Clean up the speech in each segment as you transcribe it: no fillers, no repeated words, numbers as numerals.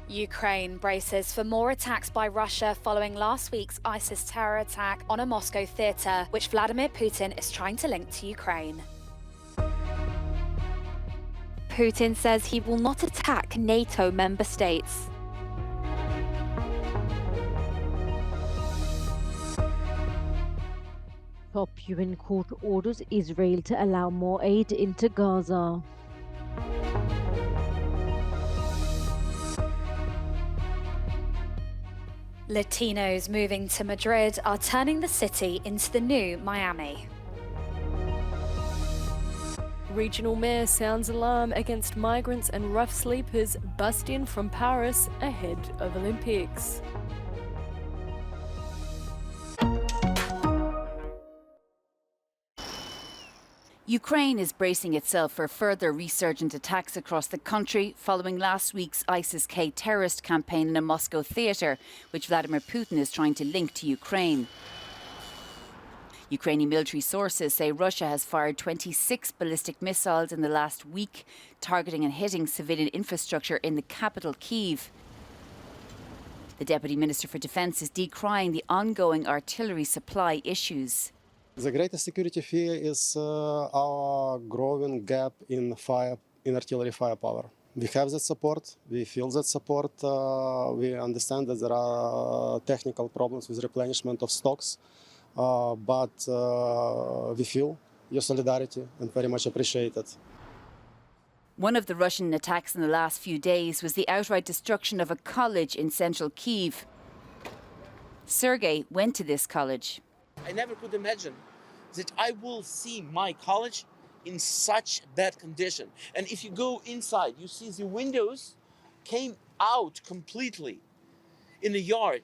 Ukraine braces for more attacks by Russia following last week's ISIS terror attack on a Moscow theatre, which Vladimir Putin is trying to link to Ukraine. Putin says he will not attack NATO member states. Top UN court orders Israel to allow more aid into Gaza. Latinos moving to Madrid are turning the city into the new Miami. Regional mayor sounds alarm against migrants and rough sleepers bust in from Paris ahead of Olympics. Ukraine is bracing itself for further resurgent attacks across the country following last week's ISIS-K terrorist campaign in a Moscow theatre, which Vladimir Putin is trying to link to Ukraine. Ukrainian military sources say Russia has fired 26 ballistic missiles in the last week, targeting and hitting civilian infrastructure in the capital, Kyiv. The Deputy Minister for Defence is decrying the ongoing artillery supply issues. The greatest security fear is our growing gap in artillery firepower. We have that support, we feel that support, we understand that there are technical problems with replenishment of stocks, but we feel your solidarity and very much appreciate it. One of the Russian attacks in the last few days was the outright destruction of a college in central Kyiv. Sergei went to this college. I never could imagine that I will see my college in such bad condition. And if you go inside, you see the windows came out completely in the yard.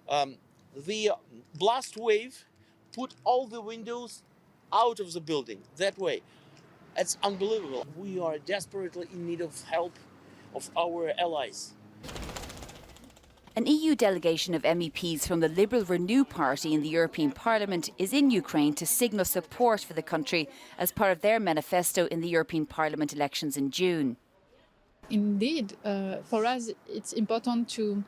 The blast wave put all the windows out of the building that way. It's unbelievable. We are desperately in need of help of our allies. An EU delegation of MEPs from the Liberal Renew Party in the European Parliament is in Ukraine to signal support for the country as part of their manifesto in the European Parliament elections in June. Indeed, for us, it's important to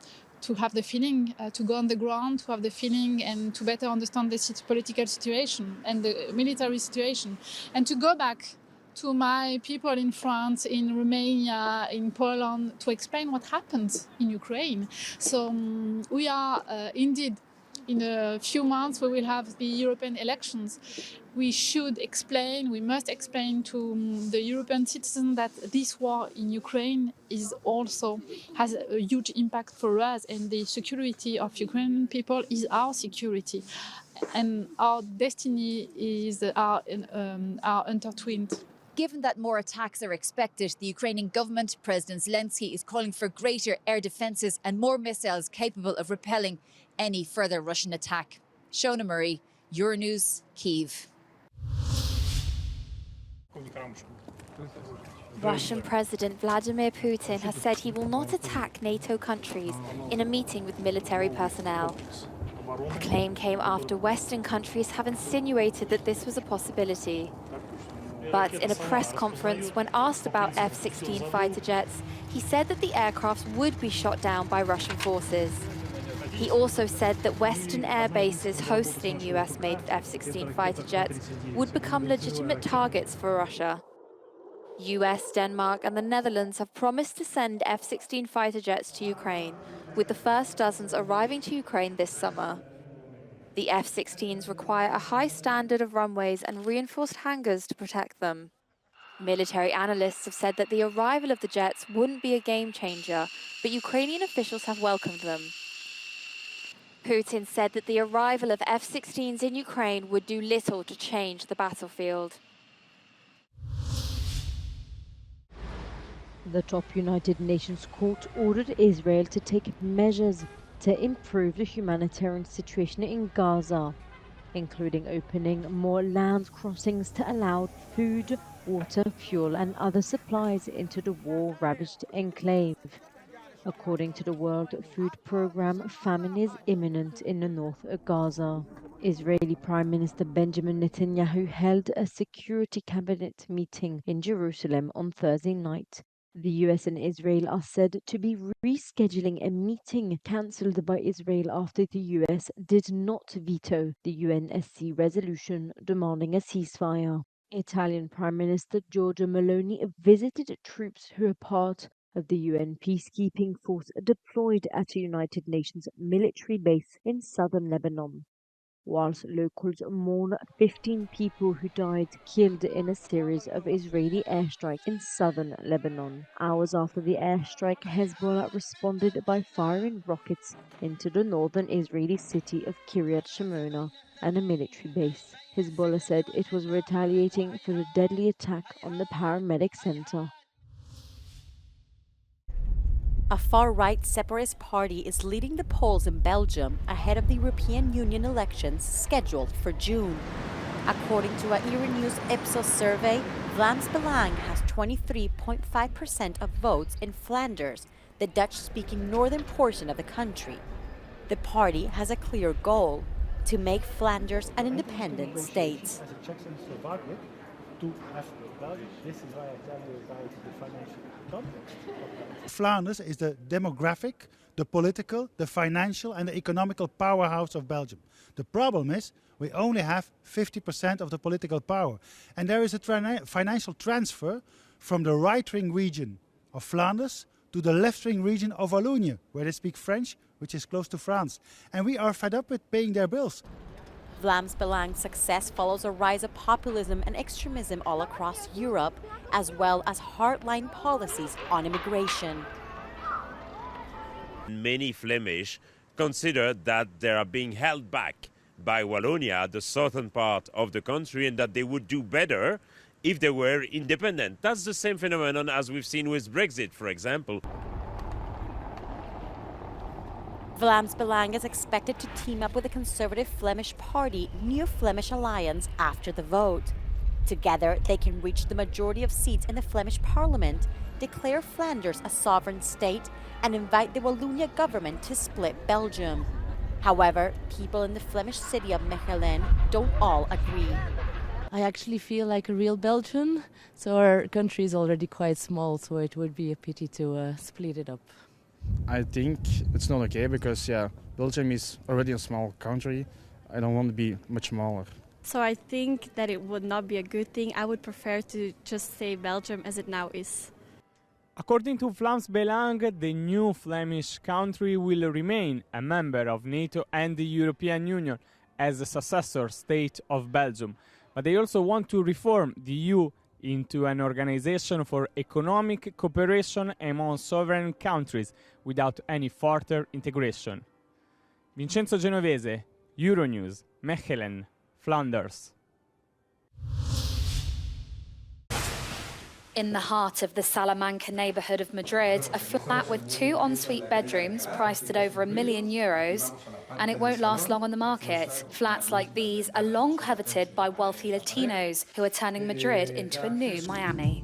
have the feeling, to go on the ground, to have the feeling and to better understand the political situation and the military situation, and to go back to my people in France, in Romania, in Poland, to explain what happened in Ukraine. So we are indeed, in a few months, we will have the European elections. We should explain, we must explain to the European citizens that this war in Ukraine is also has a huge impact for us, and the security of Ukrainian people is our security. And our destiny is are intertwined. Given that more attacks are expected, the Ukrainian government, President Zelensky, is calling for greater air defences and more missiles capable of repelling any further Russian attack. Shona Murray, Euronews, Kyiv. Russian President Vladimir Putin has said he will not attack NATO countries in a meeting with military personnel. The claim came after Western countries have insinuated that this was a possibility. But in a press conference, when asked about F-16 fighter jets, he said that the aircraft would be shot down by Russian forces. He also said that Western air bases hosting US-made F-16 fighter jets would become legitimate targets for Russia. US, Denmark and the Netherlands have promised to send F-16 fighter jets to Ukraine, with the first dozens arriving to Ukraine this summer. The F-16s require a high standard of runways and reinforced hangars to protect them. Military analysts have said that the arrival of the jets wouldn't be a game changer, but Ukrainian officials have welcomed them. Putin said that the arrival of F-16s in Ukraine would do little to change the battlefield. The top United Nations court ordered Israel to take measures to improve the humanitarian situation in Gaza, including opening more land crossings to allow food, water, fuel and other supplies into the war-ravaged enclave. According to the World Food Programme, famine is imminent in the north of Gaza. Israeli Prime Minister Benjamin Netanyahu held a security cabinet meeting in Jerusalem on Thursday night The US and Israel are said to be rescheduling a meeting cancelled by Israel after the US did not veto the UNSC resolution demanding a ceasefire. Italian Prime Minister Giorgia Meloni visited troops who are part of the UN peacekeeping force deployed at a United Nations military base in southern Lebanon, whilst locals mourn 15 people who died killed in a series of Israeli airstrikes in southern Lebanon. Hours after the airstrike, Hezbollah responded by firing rockets into the northern Israeli city of Kiryat Shimona and a military base. Hezbollah said it was retaliating for the deadly attack on the paramedic center. A far-right separatist party is leading the polls in Belgium ahead of the European Union elections scheduled for June. According to a Euronews Ipsos survey, Vlaams Belang has 23.5% of votes in Flanders, the Dutch-speaking northern portion of the country. The party has a clear goal: to make Flanders an independent state. This is why I tell you about the financial context. Flanders is the demographic, the political, the financial and the economical powerhouse of Belgium. The problem is we only have 50% of the political power. And there is a financial transfer from the right-wing region of Flanders to the left-wing region of Wallonia, where they speak French, which is close to France. And we are fed up with paying their bills. Vlaams Belang's success follows a rise of populism and extremism all across Europe, as well as hardline policies on immigration. Many Flemish consider that they are being held back by Wallonia, the southern part of the country, and that they would do better if they were independent. That's the same phenomenon as we've seen with Brexit, for example. Vlaams Belang is expected to team up with the conservative Flemish party New Flemish Alliance after the vote. Together, they can reach the majority of seats in the Flemish parliament, declare Flanders a sovereign state, and invite the Wallonia government to split Belgium. However, people in the Flemish city of Mechelen don't all agree. I actually feel like a real Belgian, so our country is already quite small, so it would be a pity to split it up. I think it's not okay because, Belgium is already a small country. I don't want to be much smaller. So I think that it would not be a good thing. I would prefer to just stay Belgium as it now is. According to Vlaams Belang, the new Flemish country will remain a member of NATO and the European Union as a successor state of Belgium. But they also want to reform the EU into an organization for economic cooperation among sovereign countries without any further integration. Vincenzo Genovese, Euronews, Mechelen, Flanders. In the heart of the Salamanca neighbourhood of Madrid, a flat with 2 ensuite bedrooms priced at over €1 million, and it won't last long on the market. Flats like these are long coveted by wealthy Latinos who are turning Madrid into a new Miami.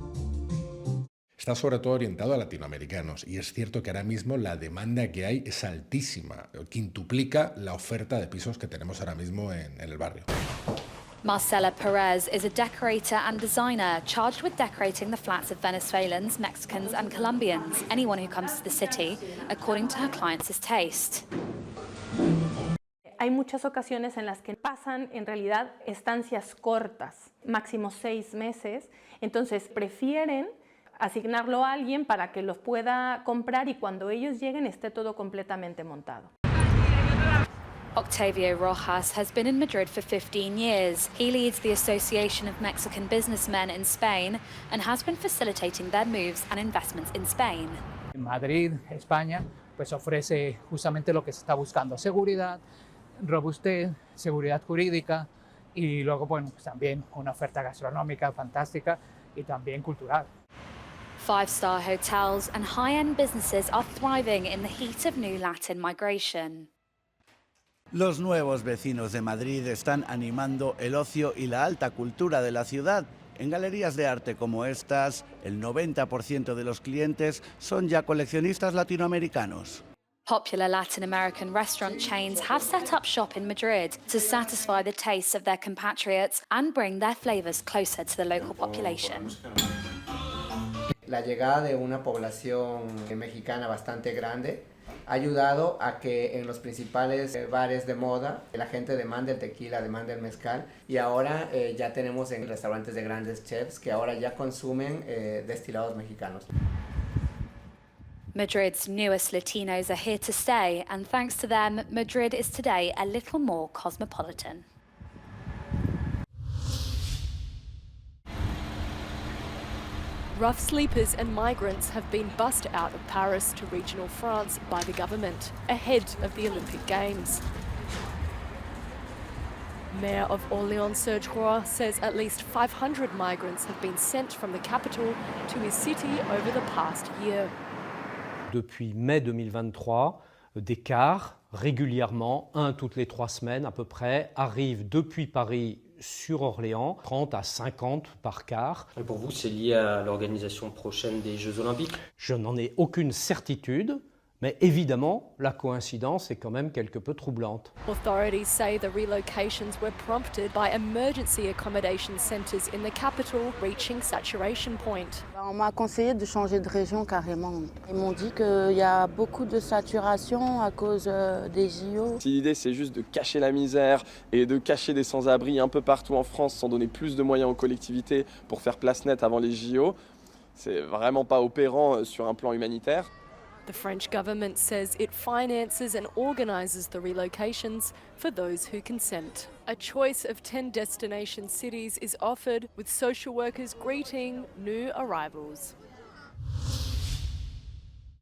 Está sobre todo orientado a latinoamericanos y es cierto que ahora mismo la demanda que hay es altísima, quintuplica la oferta de pisos que tenemos ahora mismo en el barrio. Marcela Perez is a decorator and designer charged with decorating the flats of Venezuelans, Mexicans and Colombians, anyone who comes to the city, according to her clients' taste. Hay muchas ocasiones en las que pasan en realidad estancias cortas, máximo 6 meses, entonces prefieren asignarlo a alguien para que los pueda comprar y cuando ellos lleguen esté todo completamente montado. Octavio Rojas has been in Madrid for 15 years. He leads the Association of Mexican Businessmen in Spain and has been facilitating their moves and investments in Spain. Madrid, España, pues ofrece justamente lo que se está buscando: seguridad, robustez, seguridad jurídica y luego, bueno, pues también una oferta gastronómica fantástica y también cultural. 5-star hotels and high-end businesses are thriving in the heat of new Latin migration. Los nuevos vecinos de Madrid están animando el ocio y la alta cultura de la ciudad. En galerías de arte como estas, el 90% de los clientes son ya coleccionistas latinoamericanos. Popular Latin American restaurant chains have set up shop in Madrid to satisfy the tastes of their compatriots and bring their flavors closer to the local population. La llegada de una población mexicana bastante grande ha ayudado a que en los principales bares de moda la gente demande el tequila, demande el mezcal y ahora ya tenemos en restaurantes de grandes chefs que ahora ya consumen destilados mexicanos. Madrid's newest Latinos are here to stay, and thanks to them, Madrid is today a little more cosmopolitan. Rough sleepers and migrants have been bussed out of Paris to regional France by the government, ahead of the Olympic Games. Mayor of Orléans, Serge Roy, says at least 500 migrants have been sent from the capital to his city over the past year. Depuis mai 2023, des cars, régulièrement, 1 toutes les 3 semaines à peu près, arrivent depuis Paris sur Orléans, 30 à 50 par car. Et pour vous, c'est lié à l'organisation prochaine des Jeux Olympiques? Je n'en ai aucune certitude, mais évidemment, la coïncidence est quand même quelque peu troublante. Authorities say the relocations were prompted by emergency accommodation centres in the capital reaching saturation point. On m'a conseillé de changer de région carrément. Ils m'ont dit qu'il y a beaucoup de saturation à cause des JO. Si l'idée c'est juste de cacher la misère et de cacher des sans-abri un peu partout en France sans donner plus de moyens aux collectivités pour faire place nette avant les JO, c'est vraiment pas opérant sur un plan humanitaire. The French government says it finances and organises the relocations for those who consent. A choice of 10 destination cities is offered, with social workers greeting new arrivals.